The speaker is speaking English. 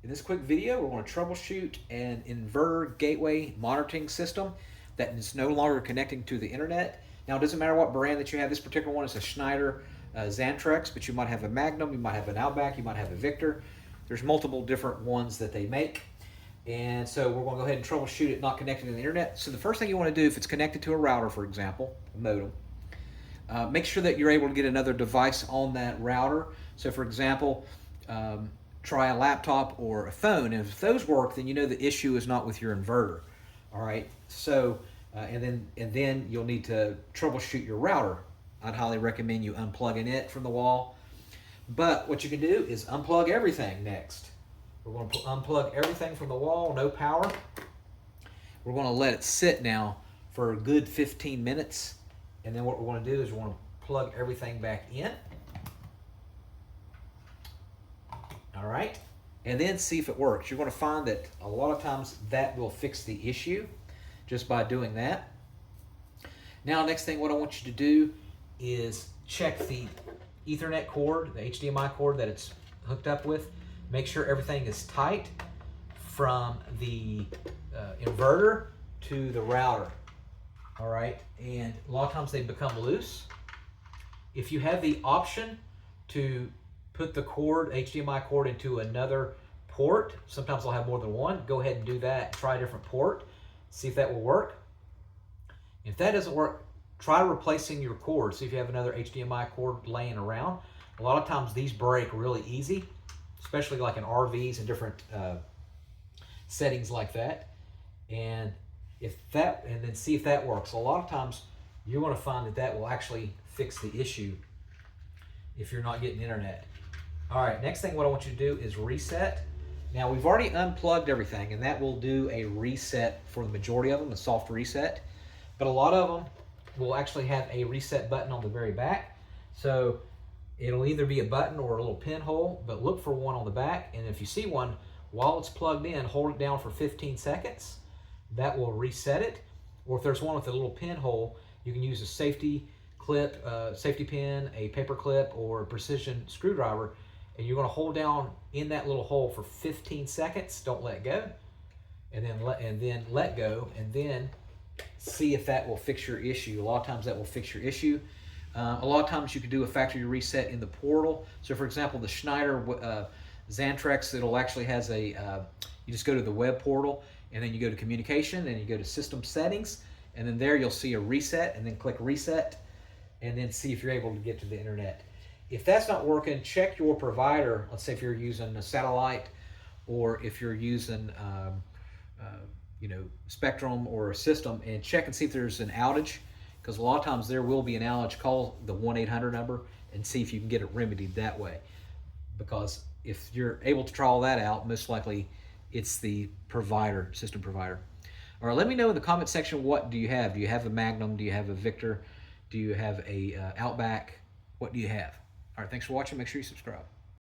In this quick video, we're going to troubleshoot an inverter gateway monitoring system that is no longer connecting to the internet. Now, it doesn't matter what brand that you have. This particular one is a Schneider Xantrex, but you might have a Magnum, you might have an OutBack, you might have a Victor. There's multiple different ones that they make. And so we're going to go ahead and troubleshoot it not connected to the internet. So the first thing you want to do, if it's connected to a router, for example, a modem, make sure that you're able to get another device on that router. So for example, try a laptop or a phone. And if those work, then you know the issue is not with your inverter. All right. So and then you'll need to troubleshoot your router. I'd highly recommend you unplugging it from the wall. But what you can do is unplug everything next. We're going to unplug everything from the wall, no power. We're going to let it sit now for a good 15 minutes. And then what we're going to do is we're going to plug everything back in. All right. And then see if it works. You're going to find that a lot of times that will fix the issue just by doing that. Now, next thing what I want you to do is check the Ethernet cord, the HDMI cord that it's hooked up with. Make sure everything is tight from the inverter to the router. All right, and a lot of times they become loose. If you have the option to put the cord, HDMI cord, into another port, sometimes they'll have more than one, go ahead and do that. Try a different port, see if that will work. If that doesn't work, try replacing your cord. See if you have another HDMI cord laying around. A lot of times these break really easy, especially like in RVs and different settings like that. And then see if that works. A lot of times you're going to find that that will actually fix the issue if you're not getting internet. All right, next thing what I want you to do is reset. Now we've already unplugged everything, and that will do a reset for the majority of them, a soft reset. But a lot of them will actually have a reset button on the very back. So it'll either be a button or a little pinhole, but look for one on the back. And if you see one, while it's plugged in, hold it down for 15 seconds. That will reset it. Or if there's one with a little pinhole, you can use a safety clip, safety pin, a paper clip, or a precision screwdriver. And you're going to hold down in that little hole for 15 seconds. Don't let go. And then let go. And then see if that will fix your issue. A lot of times that will fix your issue. A lot of times you can do a factory reset in the portal. So for example, the Schneider Xantrex, it'll actually has a, you just go to the web portal, and then you go to communication, and you go to system settings, and then there you'll see a reset, and then click reset, and then see if you're able to get to the internet. If that's not working, check your provider. Let's say if you're using a satellite, or if you're using Spectrum or a system, and check and see if there's an outage, because a lot of times there will be an outage. Call the 1-800 number and see if you can get it remedied that way, because if you're able to try all that out, most likely it's the provider, system provider. All right, let me know in the comment section, what do you have? Do you have a Magnum? Do you have a Victor? Do you have a OutBack? What do you have? All right, thanks for watching. Make sure you subscribe.